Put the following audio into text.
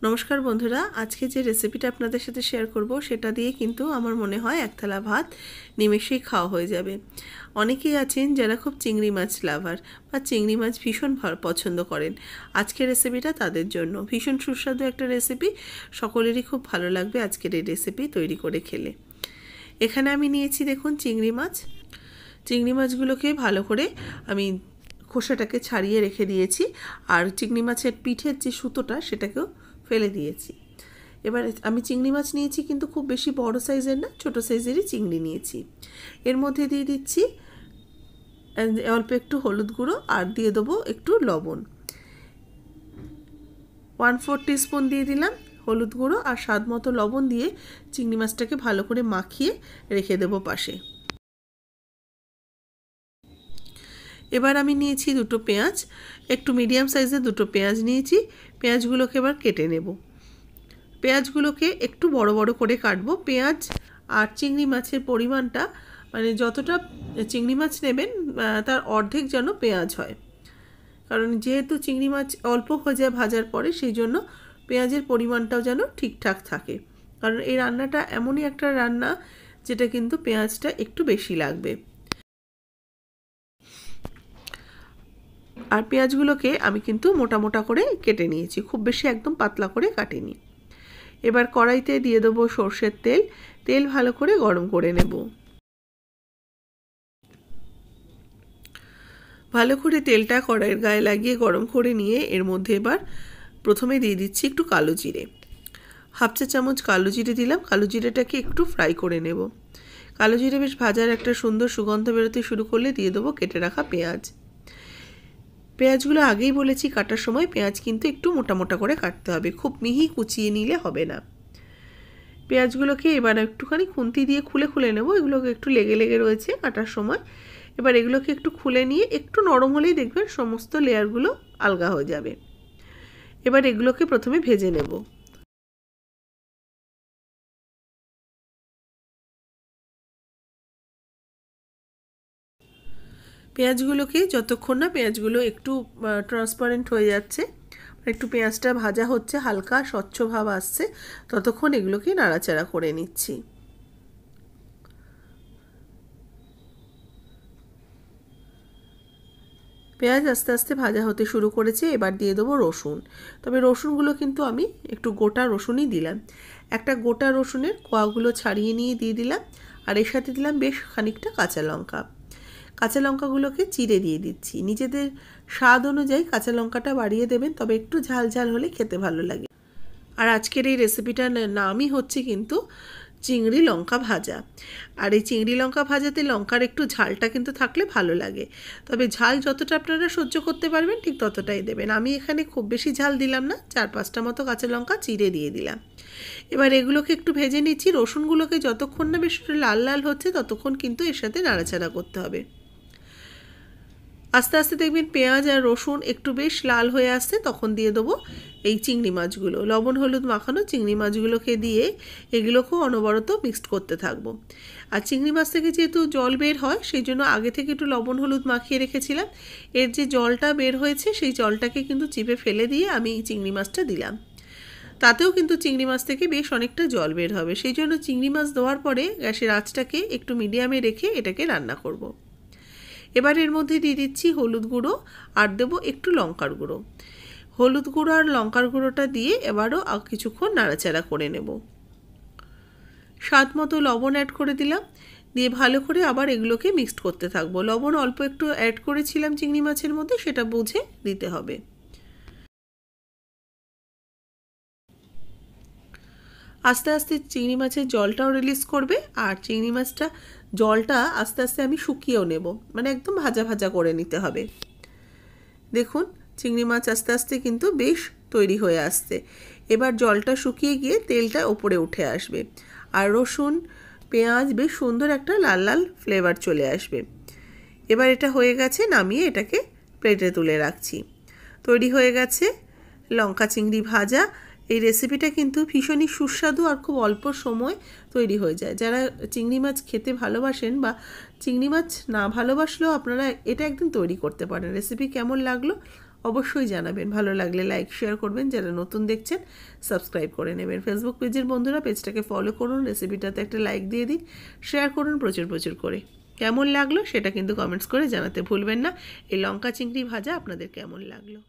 নমস্কার বন্ধুরা, আজকে যে রেসিপিটা আপনাদের সাথে শেয়ার করব সেটা দিয়ে কিন্তু আমার মনে হয় এক থালা ভাত নিমেষেই খাওয়া হয়ে যাবে। অনেকেই আছেন যারা খুব চিংড়ি মাছ লাভার বা চিংড়ি মাছ ভীষণ পছন্দ করেন। আজকের রেসিপিটা তাদের জন্য ভীষণ সুস্বাদু একটা রেসিপি, সকলেরই খুব ভালো লাগবে আজকের এই রেসিপি তৈরি করে খেলে। এখানে আমি নিয়েছি দেখুন চিংড়ি মাছ। চিংড়ি মাছগুলোকে ভালো করে আমি খোসাটাকে ছাড়িয়ে রেখে দিয়েছি, আর চিংড়ি মাছের পিঠের যে সুতোটা সেটাকেও ফেলে দিয়েছি। এবার আমি চিংড়ি মাছ নিয়েছি কিন্তু খুব বেশি বড় সাইজের না, ছোটো সাইজেরই চিংড়ি নিয়েছি। এর মধ্যে দিয়ে দিচ্ছি অল্প একটু হলুদ গুঁড়ো আর দিয়ে দেবো একটু লবণ। 1/4 টিস্পুন দিয়ে দিলাম হলুদ গুঁড়ো আর স্বাদ মতো লবণ দিয়ে চিংড়ি মাছটাকে ভালো করে মাখিয়ে রেখে দেবো পাশে। এবার আমি নিয়েছি দুটো পেঁয়াজ, একটু মিডিয়াম সাইজের দুটো পেঁয়াজ নিয়েছি। পেঁয়াজগুলোকে এবার কেটে নেব। পেঁয়াজগুলোকে একটু বড় বড় করে কাটবো। পেঁয়াজ আর চিংড়ি মাছের পরিমাণটা মানে যতটা চিংড়ি মাছ নেবেন তার অর্ধেক যেন পেঁয়াজ হয়, কারণ যেহেতু চিংড়ি মাছ অল্প হয়ে যায় ভাজার পরে, সেই জন্য পেঁয়াজের পরিমাণটাও যেন ঠিকঠাক থাকে। কারণ এই রান্নাটা এমনই একটা রান্না যেটা কিন্তু পেঁয়াজটা একটু বেশি লাগবে। আর পেঁয়াজগুলোকে আমি কিন্তু মোটা মোটা করে কেটে নিয়েছি, খুব বেশি একদম পাতলা করে কাটিনি। এবার কড়াইতে দিয়ে দেবো সর্ষের তেল। তেল ভালো করে গরম করে নেব। ভালো করে তেলটা কড়াইয়ের গায়ে লাগিয়ে গরম করে নিয়ে এর মধ্যে এবার প্রথমে দিয়ে দিচ্ছি একটু কালো জিরে। 1/2 চা চামচ কালো জিরে দিলাম। কালো জিরেটাকে একটু ফ্রাই করে নেব। কালো জিরে বেশ ভাজার একটা সুন্দর সুগন্ধ বেরোতে শুরু করলে দিয়ে দেবো কেটে রাখা পেঁয়াজ। পেঁয়াজগুলো আগেই বলেছি কাটার সময় পেঁয়াজ কিন্তু একটু মোটা মোটা করে কাটতে হবে, খুব মিহি কুচিয়ে নিলে হবে না। পেঁয়াজগুলোকে এবার একটুখানি খুন্তি দিয়ে খুলে খুলে নেব, এগুলোকে একটু লেগে লেগে রয়েছে কাটার সময়। এবার এগুলোকে একটু খুলে নিয়ে একটু নরম হলেই দেখবেন সমস্ত লেয়ারগুলো আলগা হয়ে যাবে। এবার এগুলোকে প্রথমে ভেজে নেব। পেঁয়াজগুলোকে যতক্ষণ না পেঁয়াজগুলো একটু ট্রান্সপারেন্ট হয়ে যাচ্ছে, একটু পেঁয়াজটা ভাজা হচ্ছে, হালকা স্বচ্ছ ভাব আসছে, ততক্ষণ এগুলোকে নাড়াচাড়া করে নিচ্ছি। পেঁয়াজ আস্তে আস্তে ভাজা হতে শুরু করেছে। এবার দিয়ে দেবো রসুন। তবে রসুনগুলো কিন্তু আমি একটু গোটা রসুনই দিলাম। একটা গোটা রসুনের কোয়াগুলো ছাড়িয়ে নিয়ে দিয়ে দিলাম, আর এর সাথে দিলাম বেশ খানিকটা কাঁচা লঙ্কা। কাঁচা লঙ্কাগুলোকে চিড়ে দিয়ে দিচ্ছি। নিজেদের স্বাদ অনুযায়ী কাঁচা লঙ্কাটা বাড়িয়ে দেবেন, তবে একটু ঝাল ঝাল হলে খেতে ভালো লাগে। আর আজকের এই রেসিপিটার নামই হচ্ছে কিন্তু চিংড়ি লঙ্কা ভাজা। আর এই চিংড়ি লঙ্কা ভাজাতে লঙ্কার একটু ঝালটা কিন্তু থাকলে ভালো লাগে, তবে ঝাল যতটা আপনারা সহ্য করতে পারবেন ঠিক ততটাই দেবেন। আমি এখানে খুব বেশি ঝাল দিলাম না, 4-5টা মতো কাঁচা লঙ্কা চিড়ে দিয়ে দিলাম। এবার এগুলোকে একটু ভেজে নিচ্ছি। রসুনগুলোকে যতক্ষণ না বেশ লাল লাল হচ্ছে ততক্ষণ কিন্তু এর সাথে নাড়াচাড়া করতে হবে। আস্তে আস্তে দেখবেন পেঁয়াজ আর রসুন একটু বেশ লাল হয়ে আসছে, তখন দিয়ে দেবো এই চিংড়ি মাছগুলো। লবণ হলুদ মাখানো চিংড়ি মাছগুলোকে দিয়ে এগুলোকেও অনবরত মিক্সড করতে থাকবো। আর চিংড়ি মাছ থেকে যেহেতু জল বের হয়, সেই জন্য আগে থেকে একটু লবণ হলুদ মাখিয়ে রেখেছিলাম। এর যে জলটা বের হয়েছে সেই জলটাকে কিন্তু চিপে ফেলে দিয়ে আমি এই চিংড়ি মাছটা দিলাম। তাতেও কিন্তু চিংড়ি মাছ থেকে বেশ অনেকটা জল বের হবে, সেই জন্য চিংড়ি মাছ দেওয়ার পরে গ্যাসের আঁচটাকে একটু মিডিয়ামে রেখে এটাকে রান্না করব। এবার এর মধ্যে দিয়ে দিচ্ছি হলুদ গুঁড়ো আর দেবো একটু লঙ্কার গুঁড়ো। হলুদ গুঁড়ো আর লঙ্কার গুঁড়োটা দিয়ে এবারও কিছুক্ষণ নাড়াচাড়া করে নেব। স্বাদ মতো লবণ অ্যাড করে দিলাম, দিয়ে ভালো করে আবার এগুলোকে মিক্সড করতে থাকবো। লবণ অল্প একটু অ্যাড করেছিলাম চিংড়ি মাছের মধ্যে, সেটা বুঝে দিতে হবে। আস্তে আস্তে চিংড়ি মাছের জলটাও রিলিজ করবে, আর চিংড়ি মাছটা জলটা আস্তে আস্তে আমি শুকিয়েও নেব, মানে একদম ভাজা ভাজা করে নিতে হবে। দেখুন চিংড়ি মাছ আস্তে আস্তে কিন্তু বেশ তৈরি হয়ে আসছে। এবার জলটা শুকিয়ে গিয়ে তেলটা ওপরে উঠে আসবে, আর রসুন পেঁয়াজ বেশ সুন্দর একটা লাল লাল ফ্লেভার চলে আসবে। এবার এটা হয়ে গেছে, নামিয়ে এটাকে প্লেটে তুলে রাখছি। তৈরি হয়ে গেছে লঙ্কা চিংড়ি ভাজা। এই রেসিপিটা কিন্তু ভীষণই সুস্বাদু আর খুব অল্প সময় তৈরি হয়ে যায়। যারা চিংড়ি মাছ খেতে ভালোবাসেন বা চিংড়ি মাছ না ভালোবাসলেও আপনারা এটা একদিন তৈরি করতে পারেন। রেসিপি কেমন লাগলো অবশ্যই জানাবেন। ভালো লাগলে লাইক শেয়ার করবেন, যারা নতুন দেখছেন সাবস্ক্রাইব করে নেবেন। ফেসবুক পেজের বন্ধুরা পেজটাকে ফলো করুন, রেসিপিটাতে একটা লাইক দিয়ে দিন, শেয়ার করুন প্রচুর প্রচুর করে। কেমন লাগলো সেটা কিন্তু কমেন্টস করে জানাতে ভুলবেন না। এই লঙ্কা চিংড়ি ভাজা আপনাদের কেমন লাগলো।